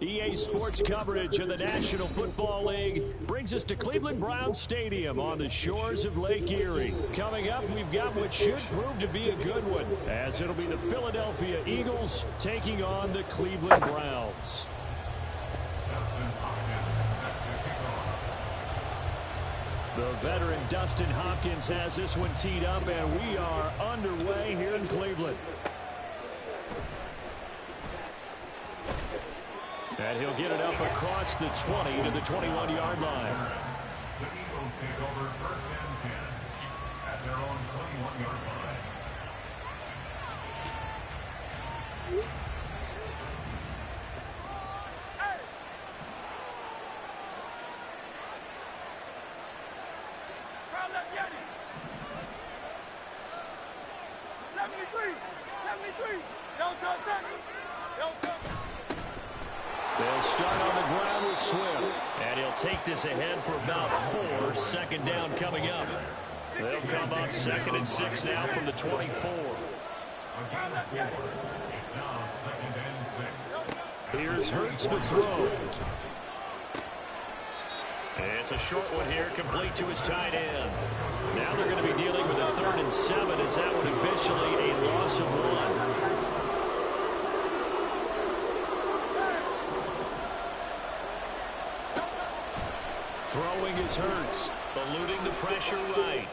EA Sports coverage of the National Football League brings us to Cleveland Browns Stadium on the shores of Lake Erie. Coming up, we've got what should prove to be a good one, as it'll be the Philadelphia Eagles taking on the Cleveland Browns. The veteran Dustin Hopkins has this one teed up, and we are underway here in Cleveland. And he'll get it up across the 20 to the 21-yard line. The Eagles take over 1st and 10 at their own 21-yard line. They'll start on the ground with Swift. And he'll take this ahead for about 4. Second down coming up. They'll come up 2nd and 6 now from the 24. It's now 2nd and 6. Here's Hurts to throw. It's a short one here, complete to his tight end. Now they're going to be dealing with a 3rd and 7 as that one officially a loss of 1. Throwing is Hurts, eluding the pressure right.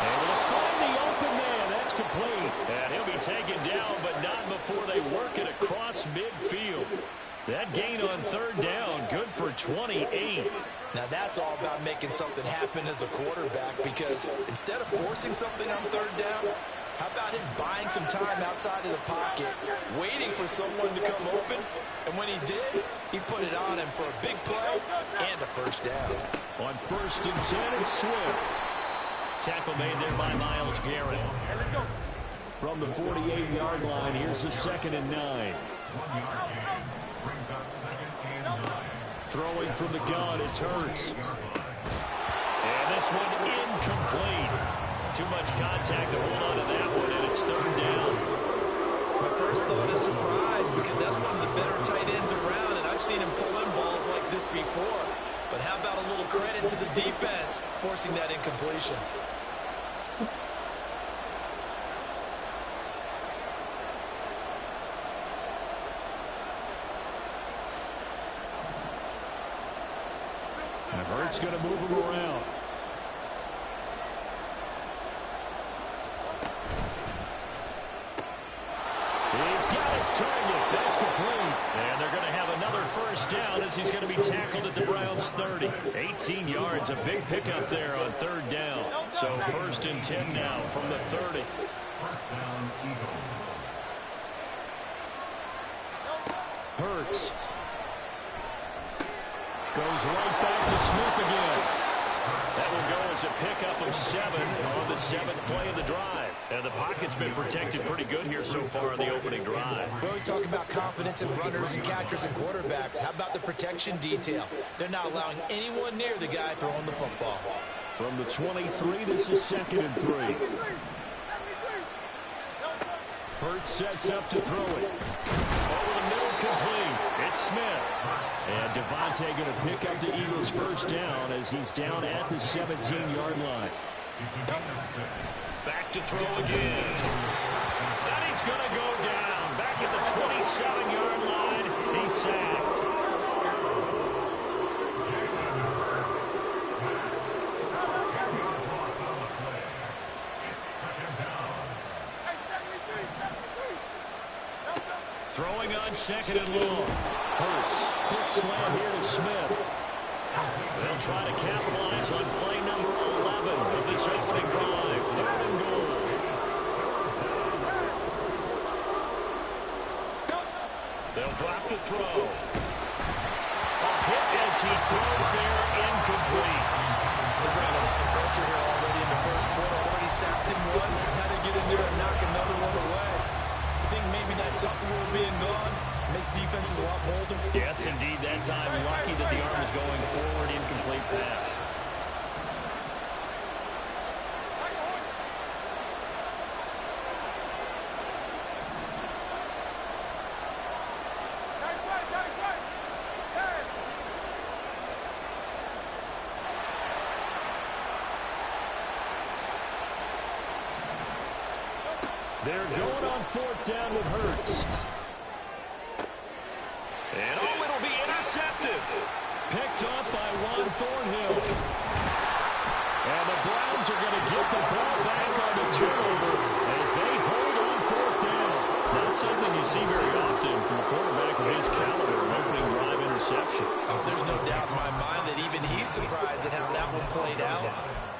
Able to find the open man. That's complete. And he'll be taken down, but not before they work it across midfield. That gain on 3rd down, good for 28. Now that's all about making something happen as a quarterback, because instead of forcing something on 3rd down, how about him buying some time outside of the pocket, waiting for someone to come open, and when he did, he put it on him for a big play and a 1st down. On 1st and 10, it's Swift. Tackle made there by Myles Garrett. From the 48-yard line, here's the 2nd and 9. 1-yard gain brings up 2nd and 9. Throwing from the gun, it's Hurts. And this one incomplete. Too much contact to hold on to that one, and it's 3rd down. My first thought is surprise, because that's one of the better tight ends around, and I've seen him pull in balls like this before. But how about a little credit to the defense forcing that incompletion? And Hurts going to move him around. He's got his target. That's complete. And they're going to have another 1st down as he's going to be tackled at the Browns' 30. 18 yards, a big pickup there on 3rd down. So 1st and 10 now from the 30. 1st down, Eagles. Hurts. Goes right back to Smith again. That will go as a pickup of 7 on the 7th play of the drive. And the pocket's been protected pretty good here so far in the opening drive. We always talk about confidence in runners and catchers and quarterbacks. How about the protection detail? They're not allowing anyone near the guy throwing the football. From the 23, this is 2nd and 3. Hurts sets up to throw it. Over the middle, complete. It's Smith. And Devontae going to pick up the Eagles' 1st down as he's down at the 17-yard line. Back to throw again. And he's going to go down. Back at the 27-yard line. He's sacked. Throwing on 2nd and long. Hurts. Quick slant here to Smith. They'll try to capitalize on play number 11 of this opening drive. 3rd and goal. They'll drop to throw. A hit as he throws there, incomplete. They're bringing a lot of pressure here already in the 1st quarter. Already sacked him once. Had to get in there and knock another one away. I think maybe that tuck rule being gone makes defenses a lot bolder. Yes, indeed. That time, lucky that the arm is going forward. Incomplete pass. They're going on fourth down with Hurts. And it'll be intercepted. Picked up by Juan Thornhill. And the Browns are going to get the ball back on the turnover as they hold on fourth down. Not something you see very often from a quarterback of his caliber, an opening drive interception. Oh, there's no doubt in my mind that even he's surprised at how that one played out.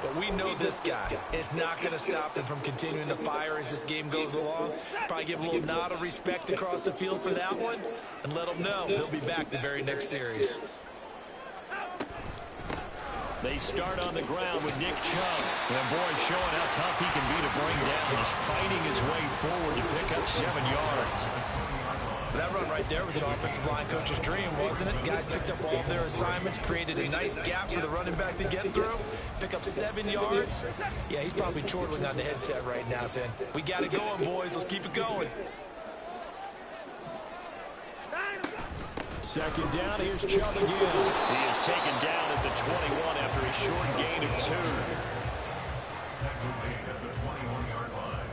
But we know this guy is not going to stop him from continuing to fire as this game goes along. Probably give a little nod of respect across the field for that one and let him know he'll be back the very next series. They start on the ground with Nick Chubb. And boy, showing how tough he can be to bring down. Just fighting his way forward to pick up 7 yards. That run right there was an offensive line coach's dream, wasn't it? Guys picked up all of their assignments, created a nice gap for the running back to get through, pick up 7 yards. Yeah, he's probably chortling on the headset right now saying, we got it going, boys. Let's keep it going. Second down, here's Chubb again. He is taken down at the 21 after a short gain of 2. At the 21-yard line.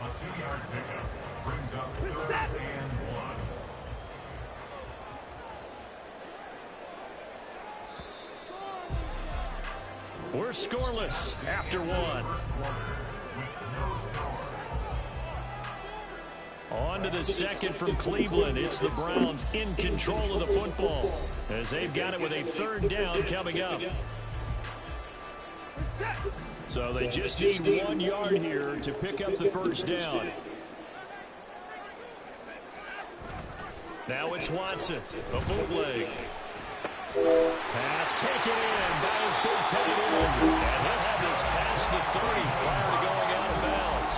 A 2-yard pickup brings up 3rd and 1. We're scoreless after 1. On to the second from Cleveland. It's the Browns in control of the football as they've got it with a 3rd down coming up. So they just need 1 yard here to pick up the first down. Now it's Watson, a bootleg. Pass taken in by his big tight end. And he'll have this past the 30 prior to going out of bounds.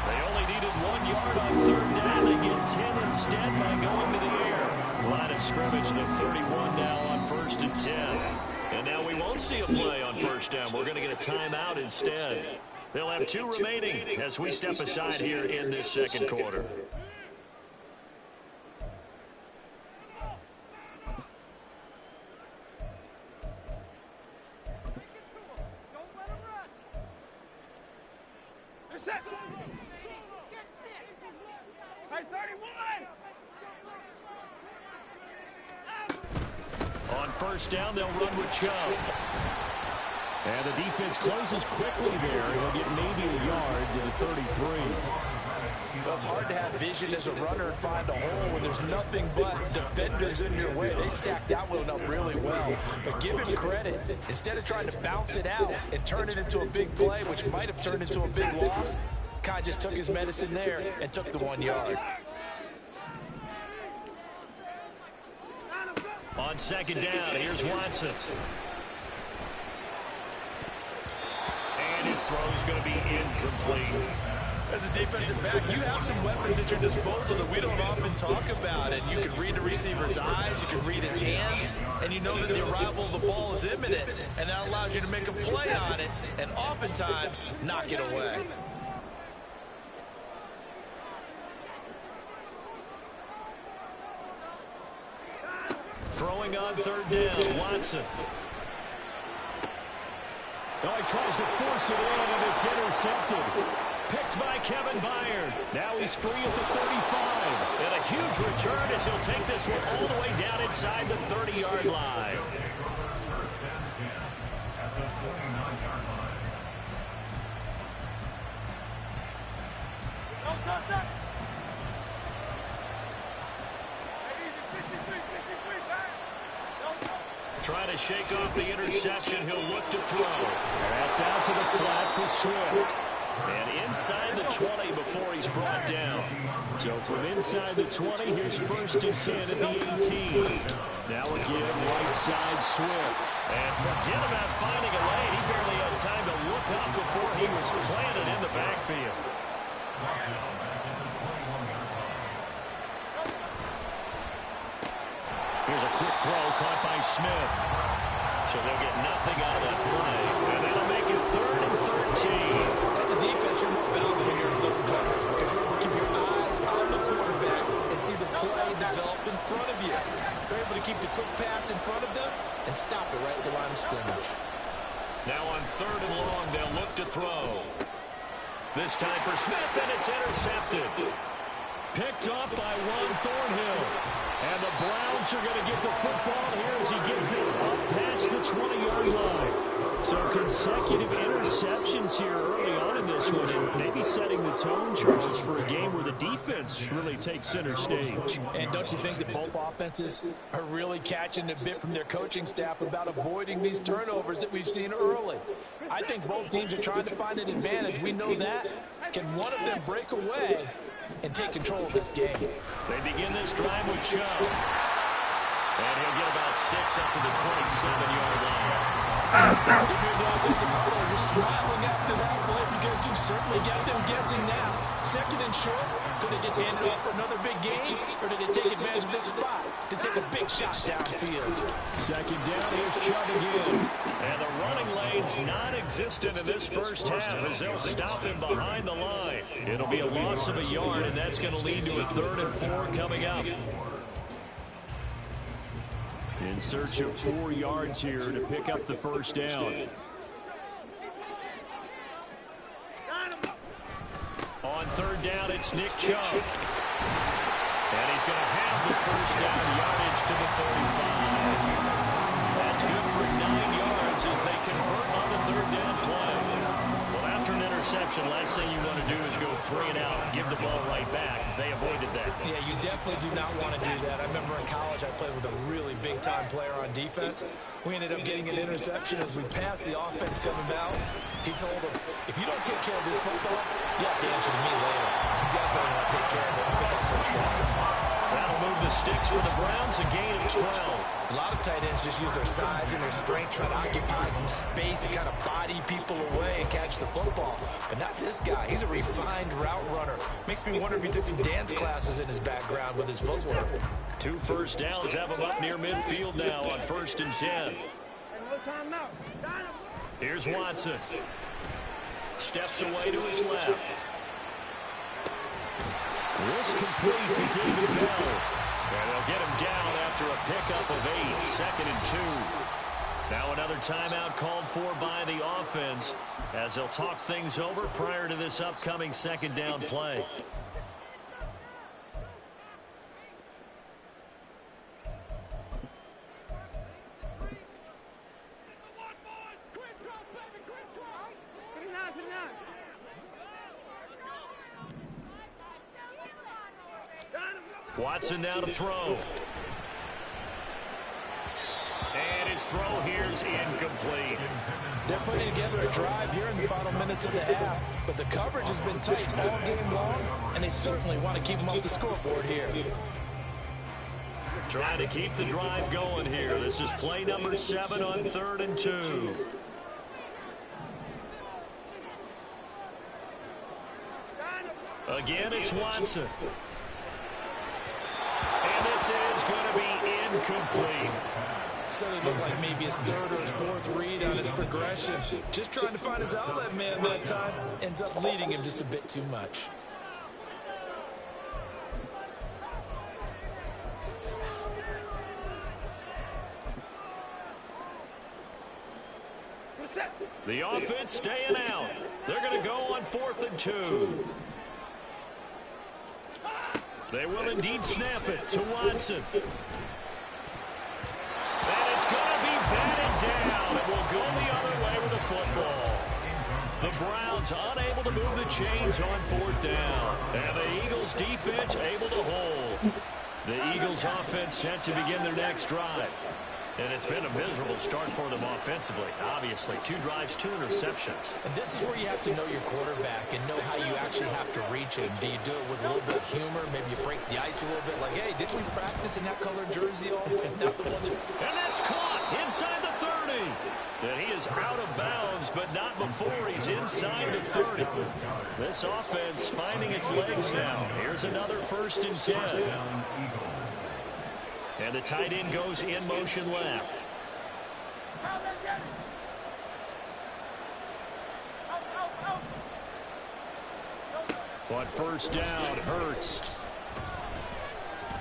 They only needed 1 yard on 3rd down. They get 10 instead by going to the air. Line of scrimmage, the 31 now on 1st and 10. And now we won't see a play on 1st down. We're going to get a timeout instead. They'll have 2 remaining as we step aside here in this second quarter. On 1st down, they'll run with Chubb. And the defense closes quickly there. He'll get maybe a yard to the 33. Well, it's hard to have vision as a runner and find a hole when there's nothing but defenders in your way. They stacked that one up really well. But give him credit. Instead of trying to bounce it out and turn it into a big play, which might have turned into a big loss, Kai just took his medicine there and took the 1 yard. On 2nd down, here's Watson. And his throw's going to be incomplete. As a defensive back, you have some weapons at your disposal that we don't often talk about. And you can read the receiver's eyes, you can read his hands, and you know that the arrival of the ball is imminent. And that allows you to make a play on it and oftentimes knock it away. Throwing on 3rd down, Watson. Oh, he tries to force it in, and it's intercepted. Picked by Kevin Byard. Now he's free at the 35. And a huge return as he'll take this one all the way down inside the 30-yard line. At the 29-yard line. Trying to shake off the interception. He'll look to throw. That's out to the flat for Swift. And inside the 20 before he's brought down. So from inside the 20, here's 1st and 10 at the 18. Now a give right side Swift. And forget about finding a lane. He barely had time to look up before he was planted in the backfield. Here's a quick throw caught by Smith. So they'll get nothing out of that play. And that'll make it 3rd and 13. As a defense, you're more balanced when you're in zone coverage because you're able to keep your eyes on the quarterback and see the play develop in front of you. You're able to keep the quick pass in front of them and stop it right at the line of scrimmage. Now on 3rd and long, they'll look to throw. This time for Smith, and it's intercepted. Picked up by Juan Thornhill. And the Browns are going to get the football here as he gets this up past the 20-yard line. So consecutive interceptions here early on in this one, and maybe setting the tone, Charles, for a game where the defense really takes center stage. And don't you think that both offenses are really catching a bit from their coaching staff about avoiding these turnovers that we've seen early? I think both teams are trying to find an advantage. We know that. Can one of them break away and take control of this game? They begin this drive with Chubb. And he'll get about 6 up to the 27-yard line. If you're the offensive coordinator, you're smiling after that play because you've certainly got them guessing now. Second and short, could they just hand it off for another big game, or did they take advantage of this spot to take a big shot downfield? Second down, here's Chubb again. And the running lane's non-existent in this first half as they'll stop him behind the line. It'll be a loss of a yard, and that's going to lead to a 3rd and 4 coming up. In search of 4 yards here to pick up the first down. On 3rd down, it's Nick Chubb. And he's going to have the first down yardage to the 35. That's good for 9 yards as they convert on the 3rd down play. Well, after an interception, last thing you want to do is go 3 and out and give the ball right back. They avoided that. Yeah, you definitely do not want to do that. I remember in college I played with a really big-time player on defense. We ended up getting an interception as we passed the offense coming out. He told him, if you don't take care of this football, you have to answer to me later. You definitely want to take care of it and pick up first downs. That'll move the sticks for the Browns, a gain of 12. A lot of tight ends just use their size and their strength, try to occupy some space and kind of body people away and catch the football. But not this guy. He's a refined route runner. Makes me wonder if he took some dance classes in his background with his footwork. 2 first downs have him up near midfield now on 1st and 10. Here's Watson. Steps away to his left. This complete to David Bell. And they'll get him down after a pickup of 8. 2nd and 2. Now another timeout called for by the offense as they'll talk things over prior to this upcoming 2nd down play. Watson now to throw. And his throw here's incomplete. They're putting together a drive here in the final minutes of the half, but the coverage has been tight all game long, and they certainly want to keep them off the scoreboard here. Trying to keep the drive going here. This is play number 7 on 3rd and 2. Again, it's Watson. And this is going to be incomplete. So it looked like maybe his 3rd or his 4th read on his progression. Just trying to find his outlet man that time. Ends up leading him just a bit too much. The offense staying out. They're going to go on 4th and 2. They will indeed snap it to Watson. And it's going to be batted down. It will go the other way with the football. The Browns unable to move the chains on 4th down. And the Eagles defense able to hold. The Eagles offense set to begin their next drive. And it's been a miserable start for them offensively. Obviously, 2 drives, 2 interceptions. And this is where you have to know your quarterback and know how you actually have to reach him. Do you do it with a little bit of humor? Maybe you break the ice a little bit like, hey, didn't we practice in that colored jersey all week? Not the one that... And that's caught inside the 30. And he is out of bounds, but not before he's inside the 30. This offense finding its legs now. Here's another 1st and 10. And the tight end goes in motion left. On 1st down, Hurts.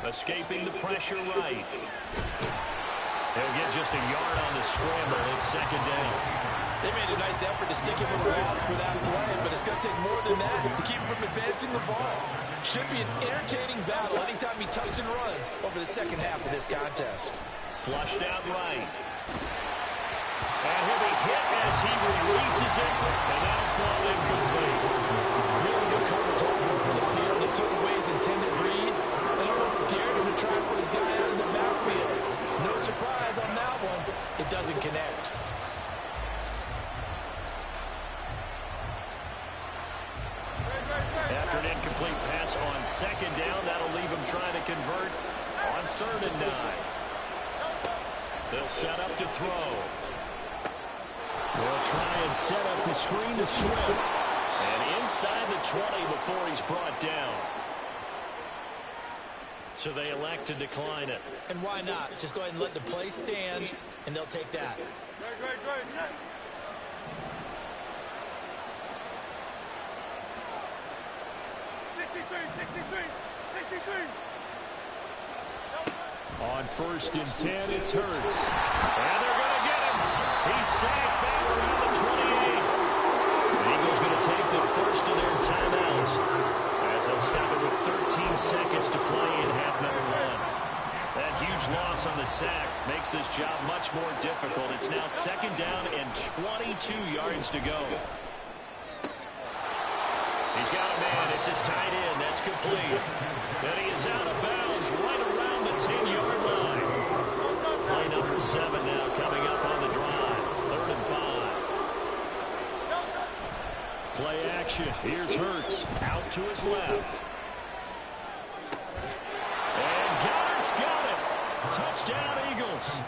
Escaping the pressure right. They'll get just a yard on the scramble. It's second down. They made a nice effort to stick him with a loss for that play, but it's going to take more than that to keep him from advancing the ball. Should be an entertaining battle anytime he tucks and runs over the second half of this contest. Flushed out right. And he'll be hit as he releases it, and that'll fall incomplete. Really good cover told him over the field. It took away his intended read and almost dared him to try and put his guy out of the backfield. No surprise on that one. It doesn't connect. After an incomplete pass on second down, that'll leave him trying to convert on 3rd and 9. They'll set up to throw. They'll try and set up the screen to Swift. And inside the 20 before he's brought down. So they elect to decline it. And why not? Just go ahead and let the play stand, and they'll take that. On 1st and 10, it's Hurts. And they're going to get him. He's sacked back around the 28. The Eagles going to take the first of their timeouts as they'll stop it with 13 seconds to play in half number 1. That huge loss on the sack makes this job much more difficult. It's now 2nd down and 22 yards to go. He's got a man. It's his tight end. That's complete. And he is out of bounds right around the 10-yard line. Play number 7 now coming up on the drive. 3rd and 5. Play action. Here's Hurts out to his left. And Goddard's got it. Touchdown, Eagles.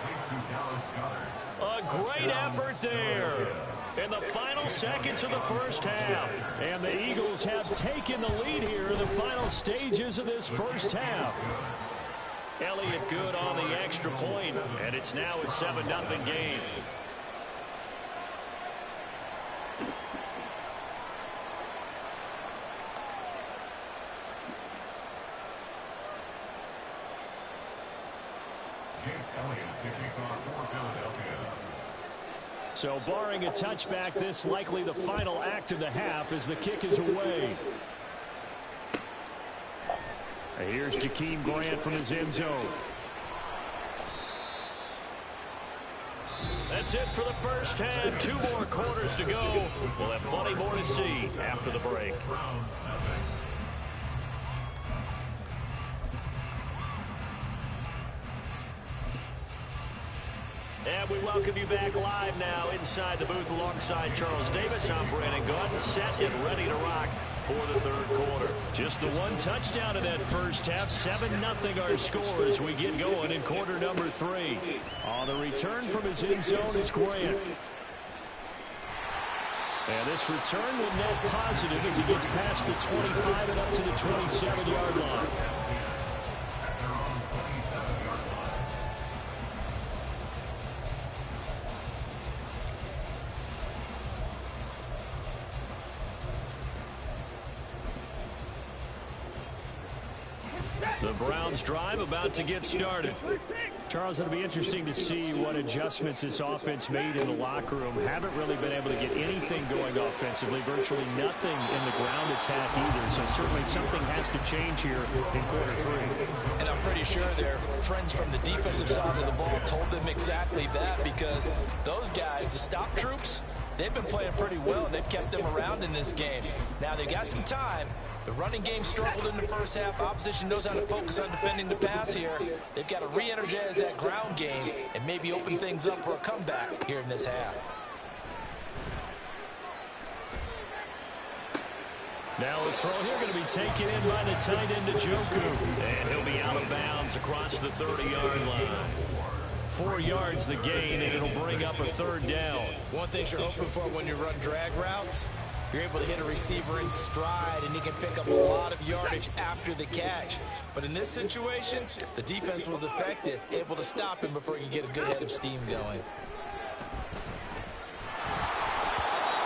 A great effort there. In the final seconds of the first half. And the Eagles have taken the lead here in the final stages of this first half. Elliott good on the extra point, and it's now a 7-0 game. So barring a touchback, this likely the final act of the half as the kick is away. Here's Jakeem Grant from his end zone. That's it for the first half. 2 more quarters to go. We'll have plenty more to see after the break. And we welcome you back live now inside the booth alongside Charles Davis. I'm Brandon Gaudin, set and ready to rock for the 3rd quarter. Just the 1 touchdown in that first half. 7-0 our score as we get going in quarter number 3. On the return from his end zone is Grant. And this return will net positive as he gets past the 25 and up to the 27-yard line. The Browns drive about to get started. Charles, it'll be interesting to see what adjustments this offense made in the locker room. Haven't really been able to get anything going offensively. Virtually nothing in the ground attack either. So certainly something has to change here in quarter 3. And I'm pretty sure their friends from the defensive side of the ball told them exactly that, because those guys, the stop troops, they've been playing pretty well, and they've kept them around in this game. Now, they've got some time. The running game struggled in the first half. Opposition knows how to focus on defending the pass here. They've got to re-energize that ground game and maybe open things up for a comeback here in this half. Now the throw here going to be taken in by the tight end Njoku. And he'll be out of bounds across the 30-yard line. 4 yards the gain, and it'll bring up a 3rd down. One thing you're hoping for when you run drag routes, you're able to hit a receiver in stride, and he can pick up a lot of yardage after the catch. But in this situation, the defense was effective, able to stop him before he could get a good head of steam going.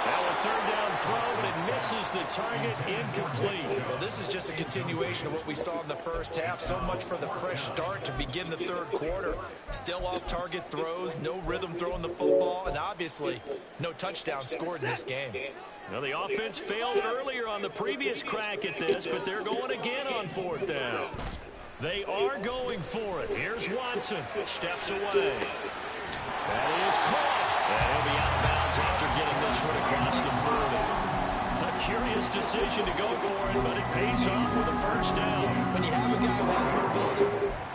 Now a 3rd down throw, but and misses the target, incomplete. Well, this is just a continuation of what we saw in the first half. So much for the fresh start to begin the third quarter. Still off-target throws, no rhythm throwing the football, and obviously no touchdown scored in this game. Well, the offense failed earlier on the previous crack at this, but they're going again on fourth down. They are going for it. Here's Watson. Steps away. That is caught. And he'll be out of bounds after getting this one across the 40. A curious decision to go for it, but it pays off with a first down. When you have a guy who has mobility,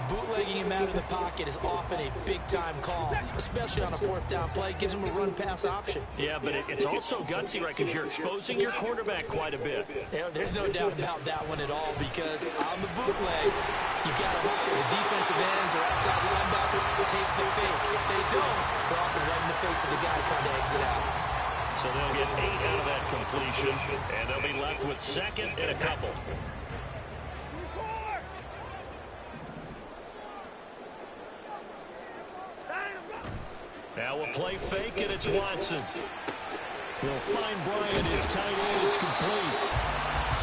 bootlegging him out of the pocket is often a big-time call, especially on a fourth down play. Gives him a run-pass option. Yeah, but it's also gutsy, right, because you're exposing your quarterback quite a bit. Yeah, there's no doubt about that one at all, because on the bootleg, you've got to hope that the defensive ends or outside linebackers take the fake. If they don't, they're often right in the face of the guy trying to exit out. So they'll get 8 out of that completion, and they'll be left with second and a couple. Now we'll play fake, and it's Watson. He'll find Bryant, his tight end. It's complete.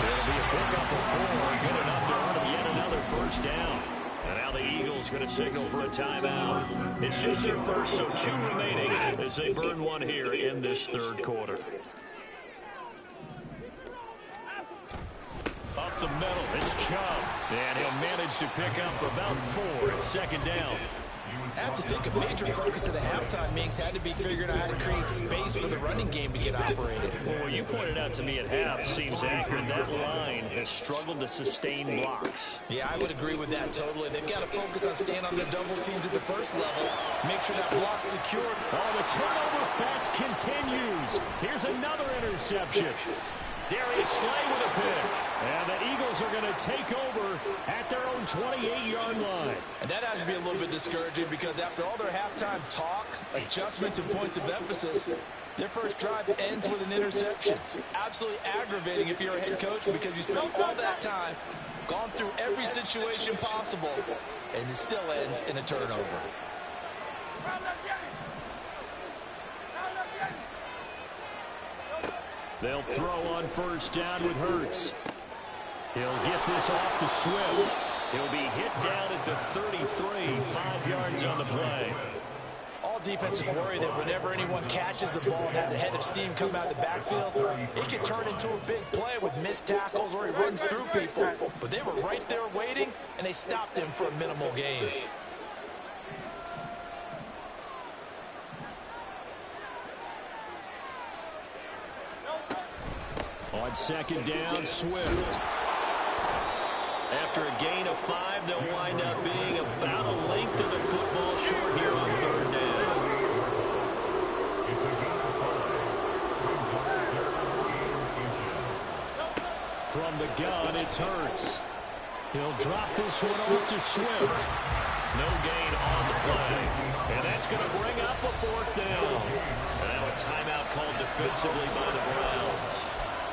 It'll be a pickup of 4. Good enough to earn him yet another first down. And now the Eagles going to signal for a timeout. It's just their first, so 2 remaining as they burn one here in this third quarter. Up the middle, it's Chubb. And he'll manage to pick up about 4 at second down. I have to think a major focus of the halftime meetings had to be figuring out how to create space for the running game to get operated. Well, what you pointed out to me at half seems accurate. That line has struggled to sustain blocks. Yeah, I would agree with that totally. They've got to focus on staying on their double teams at the first level. Make sure that block's secured. Oh, the turnover fest continues. Here's another interception. Darius Slay with a pick. And the Eagles are going to take over at their own 28-yard line. And that has to be a little bit discouraging because after all their halftime talk, adjustments, and points of emphasis, their first drive ends with an interception. Absolutely aggravating if you're a head coach because you spent all that time, gone through every situation possible, and it still ends in a turnover. They'll throw on first down with Hurts. He'll get this off to Swift. He'll be hit down at the 33, 5 yards on the play. All defenses worry that whenever anyone catches the ball and has a head of steam come out of the backfield, it can turn into a big play with missed tackles or he runs through people. But they were right there waiting, and they stopped him for a minimal gain. On second down, Swift. After a gain of 5, they'll wind up being about a length of the football short here on third down. From the gun, it's Hurts. He'll drop this one off to Swift. No gain on the play. And that's going to bring up a fourth down. And now a timeout called defensively by the Browns.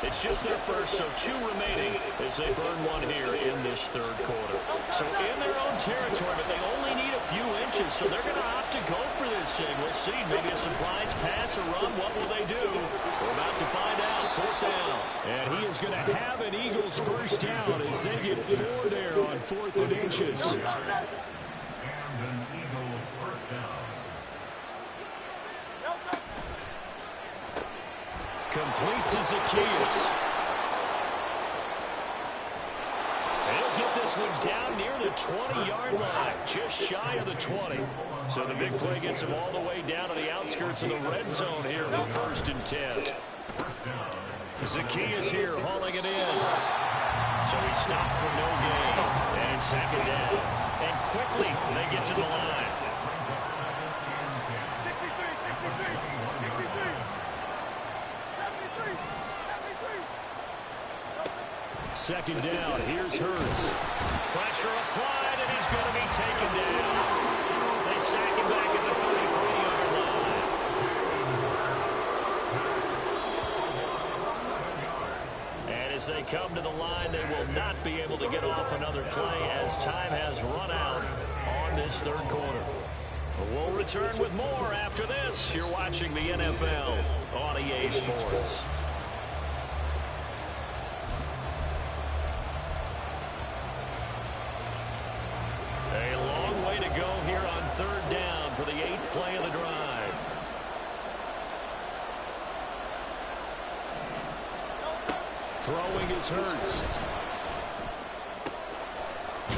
It's just their first, so 2 remaining as they burn one here in this third quarter. So in their own territory, but they only need a few inches, so they're going to opt to go for this thing. We'll see. Maybe a surprise pass or run. What will they do? We're about to find out. Fourth down. And he is going to have an Eagles first down as they get 4 there on 4th and inches. And an Eagle first down. Complete to Zaccheaus. He'll get this one down near the 20-yard line, just shy of the 20. So the big play gets him all the way down to the outskirts of the red zone here for first and 10. Zaccheaus here hauling it in. So he stopped for no gain. And second down. And quickly they get to the line. Second down, here's Hurts. Pressure applied, and he's going to be taken down. They sack him back at the 33-yard line. And as they come to the line, they will not be able to get off another play as time has run out on this third quarter. We'll return with more after this. You're watching the NFL on EA Sports. Throwing is Hurts.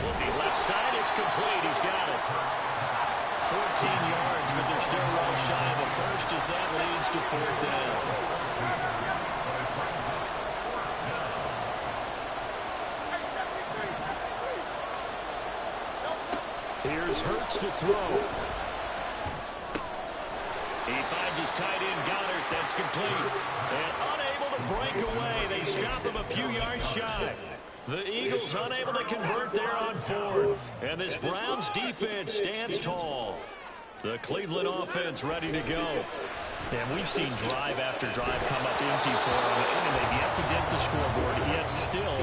Looking left side, it's complete. He's got it. 14 yards, but they're still well shy of a first as that leads to 4th down. Here's Hurts to throw. He finds his tight end, Goddard. That's complete. And unable to break away. They stop him a few yards shy. The Eagles unable to convert there on 4th. And this Browns defense stands tall. The Cleveland offense ready to go. And we've seen drive after drive come up empty for them. And they've yet to dent the scoreboard, yet still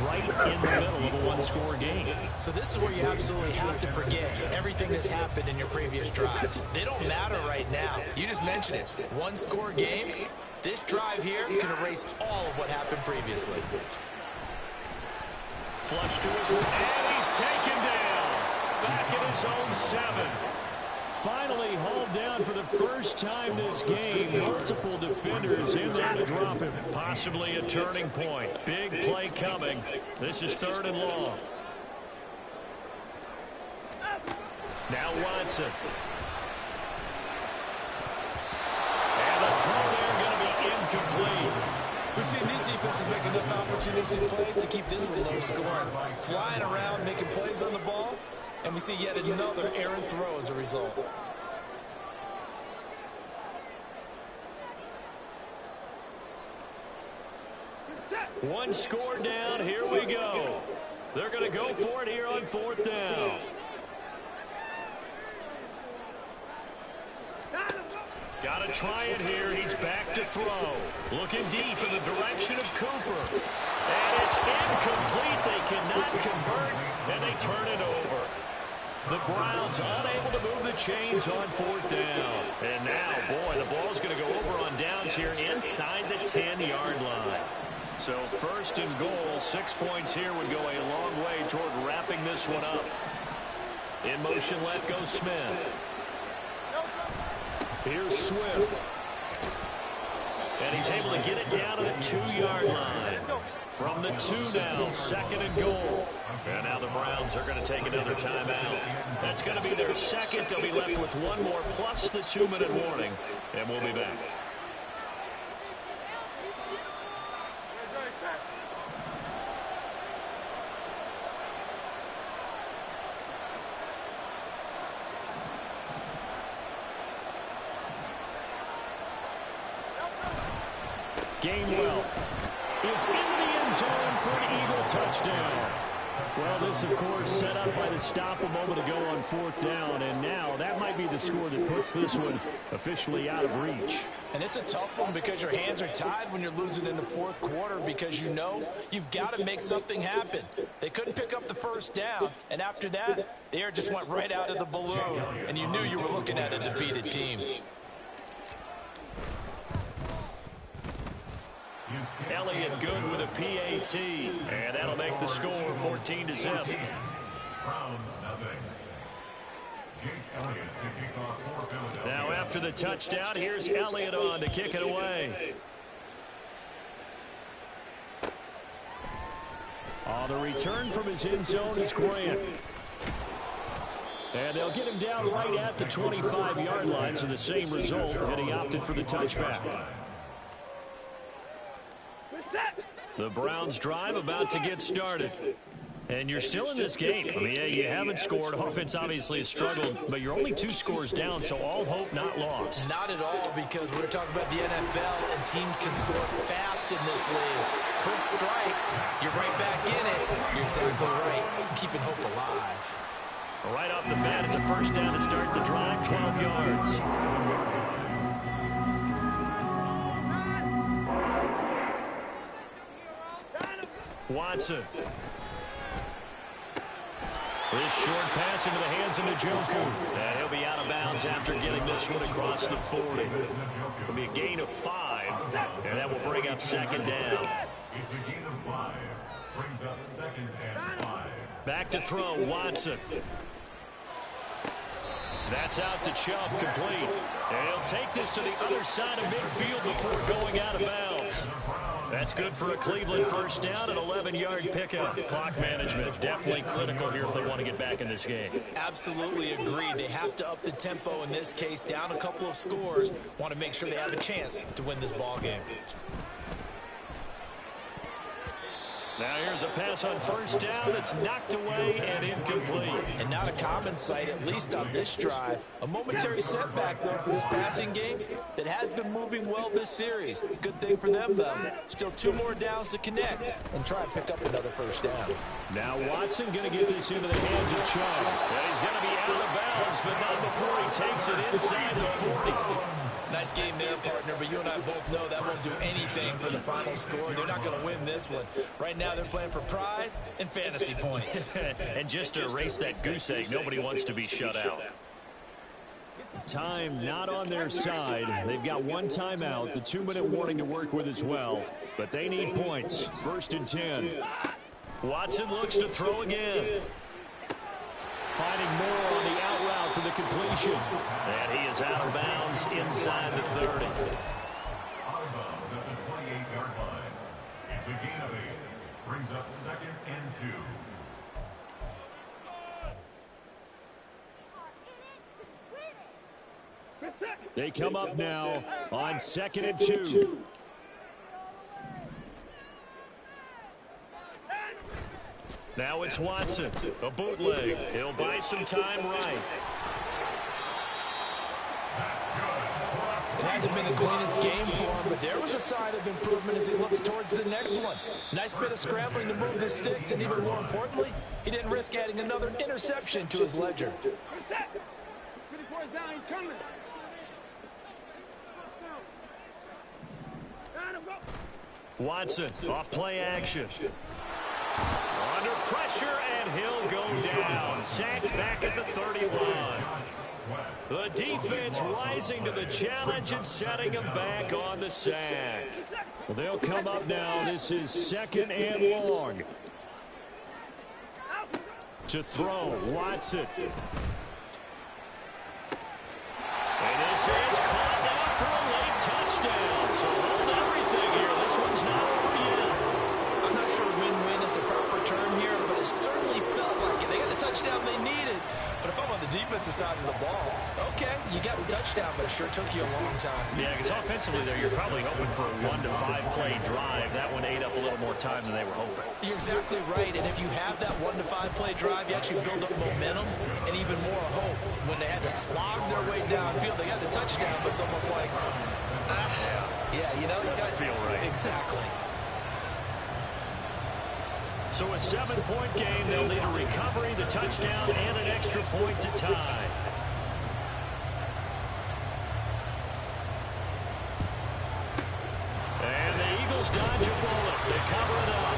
right in the middle of a one-score game. So this is where you absolutely have to forget everything that's happened in your previous drives. They don't matter right now. You just mentioned it. One-score game. This drive here can erase all of what happened previously. Flush to his right, and he's taken down. Back at his own 7. Finally hauled down for the first time this game. Multiple defenders in there to drop him. Possibly a turning point. Big play coming. This is 3rd and long. Now Watson. And the throw there going to be incomplete. We've seen these defenses make enough opportunistic plays to keep this one low scoring. Flying around, making plays on the ball, and we see yet another errant throw as a result. One score down. Here we go. They're going to go for it here on 4th down. Got to try it here. He's back to throw. Looking deep in the direction of Cooper. And it's incomplete. They cannot convert, and they turn it over. The Browns unable to move the chains on 4th down. And now, boy, the ball's going to go over on downs here inside the 10-yard line. So 1st and goal, 6 points here would go a long way toward wrapping this one up. In motion left goes Smith. Here's Swift. And he's able to get it down to the 2-yard line. From the 2 now, 2nd and goal. And now the Browns are going to take another timeout. That's going to be their 2nd. They'll be left with 1 more plus the 2-minute warning. And we'll be back. Gainwell is into the end zone for an Eagle touchdown. Well, this, of course, set up by the stop a moment ago on 4th down, and now that might be the score that puts this one officially out of reach. And it's a tough one because your hands are tied when you're losing in the 4th quarter because you know you've got to make something happen. They couldn't pick up the 1st down, and after that, the air just went right out of the balloon, and you knew you were looking at a defeated team. Elliott good with a PAT, and that'll make the score 14-0. Now after the touchdown, here's Elliott on to kick it away. On the return from his end zone is Grant. And they'll get him down right at the 25-yard line, so the same result, and he opted for the touchback. The Browns drive about to get started. And you're still in this game. I mean, yeah, you haven't scored. Offense obviously has struggled, but you're only 2 scores down, so all hope not lost. Not at all, because we're talking about the NFL, and teams can score fast in this league. Quick strikes, you're right back in it. You're exactly right. Keeping hope alive. Right off the bat, it's a 1st down to start the drive, 12 yards. Watson. This short pass into the hands of Njoku. And he'll be out of bounds after getting this one across the 40. It'll be a gain of 5, and that will bring up 2nd down. It's a gain of 5. Brings up 2nd and 5. Back to throw, Watson. That's out to Chubb, complete. And he'll take this to the other side of midfield before going out of bounds. That's good for a Cleveland first down, an 11-yard pickup. Clock management definitely critical here if they want to get back in this game. Absolutely agreed. They have to up the tempo in this case, down a couple of scores. Want to make sure they have a chance to win this ball game. Now here's a pass on first down that's knocked away and incomplete. And not a common sight, at least on this drive. A momentary setback, though, for this passing game that has been moving well this series. Good thing for them, though. Still 2 more downs to connect and try and pick up another first down. Now Watson going to get this into the hands of Chubb. And he's going to be out of bounds, but not before he takes it inside the 40. Nice game there, partner, but you and I both know that won't do anything for the final score. They're not going to win this one. Right now, they're playing for pride and fantasy points. And just to erase that goose egg, nobody wants to be shut out. Time not on their side. They've got 1 timeout, the 2-minute warning to work with as well. But they need points. 1st and 10. Watson looks to throw again. Finding more on the out route for the completion. And he is out of bounds inside the 30. Out of bounds at the 28-yard line. It's a gain of 8. Brings up 2nd and 2. They come up now on 2nd and 2. Now it's Watson, a bootleg. He'll buy some time right. It hasn't been the cleanest game for him, but there was a sign of improvement as he looks towards the next one. Nice bit of scrambling to move the sticks, and even more importantly, he didn't risk adding another interception to his ledger. Watson, off play action. Under pressure, and he'll go down. Sacked back at the 31. The defense rising to the challenge and setting him back on the sack. They'll come up now. This is 2nd and long. To throw, Watson. And this is caught down for a late touchdown. So hold everything here. This one's not over yet. I'm not sure win-win is the proper term here, but it certainly felt like it. They got the touchdown they needed. But if I'm on the defensive side of the ball, okay, you got the touchdown, but it sure took you a long time. Yeah, because offensively there, you're probably hoping for a 1 to 5 play drive. That one ate up a little more time than they were hoping. You're exactly right, and if you have that 1 to 5 play drive, you actually build up momentum and even more hope. When they had to slog their way downfield, they got the touchdown, but it's almost like, yeah, you know, doesn't feel right. Exactly. So a 7-point game, they'll need a recovery, the touchdown, and an extra point to tie. And the Eagles dodge a bullet. They cover it up.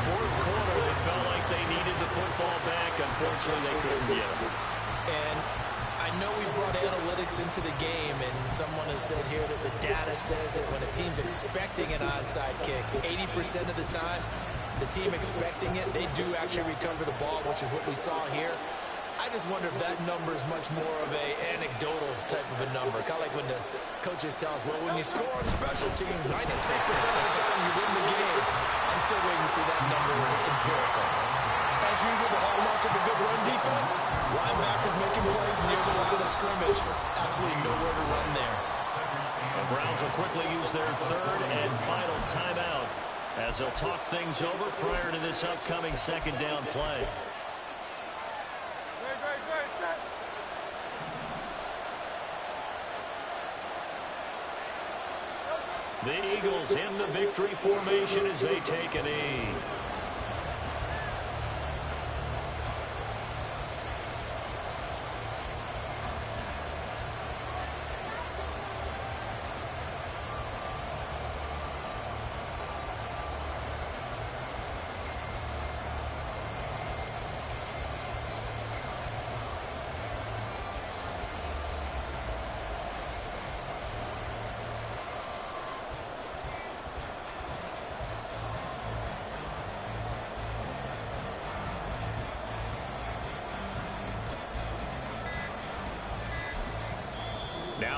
Fourth quarter, they felt like they needed the football back. Unfortunately, they couldn't get it. And I know we brought analytics into the game, and someone has said here that the data says that when a team's expecting an onside kick, 80% of the time, the team expecting it, they do actually recover the ball, which is what we saw here. I just wonder if that number is much more of a anecdotal type of a number. Kind of like when the coaches tell us, well, when you score on special teams, 93% of the time you win the game. I'm still waiting to see that number as empirical. As usual, the hallmark of a good run defense, linebackers making plays near the line of scrimmage. Absolutely nowhere to run there. The Browns will quickly use their 3rd and final timeout as they'll talk things over prior to this upcoming 2nd down play. The Eagles in the victory formation as they take a knee.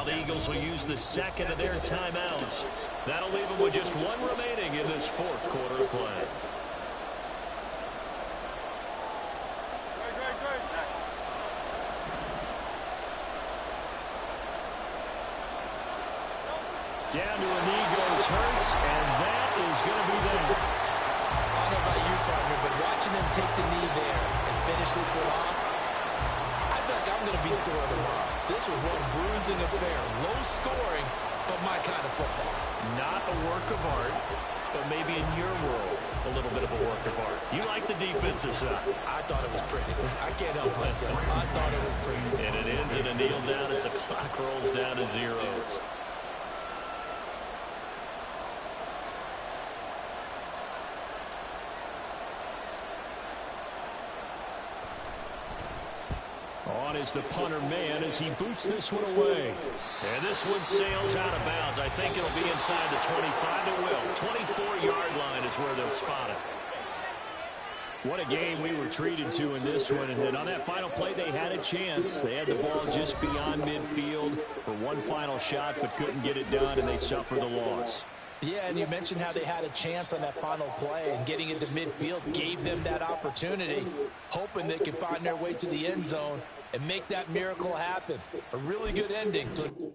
the Eagles will use the second of their timeouts. That'll leave them with just one remaining in this fourth quarter of play. Down to a knee goes Hurts, and that is going to be that. I don't know about you, partner, but watching them take the knee there and finish this one off, I feel like I'm going to be sore tomorrow. This was one bruising affair. Low scoring, but my kind of football. Not a work of art, but maybe in your world, a little bit of a work of art. You like the defensive side. I thought it was pretty. I can't help myself. I thought it was pretty. And it ends in a kneel down as the clock rolls down to zeros. On is the punter man as he boots this one away. And this one sails out of bounds. I think it'll be inside the 25. It will. 24-yard line is where they'll spot it. What a game we were treated to in this one. And on that final play, they had a chance. They had the ball just beyond midfield for one final shot, but couldn't get it done, and they suffered the loss. Yeah, and you mentioned how they had a chance on that final play, and getting into midfield gave them that opportunity, hoping they could find their way to the end zone and make that miracle happen. A really good ending to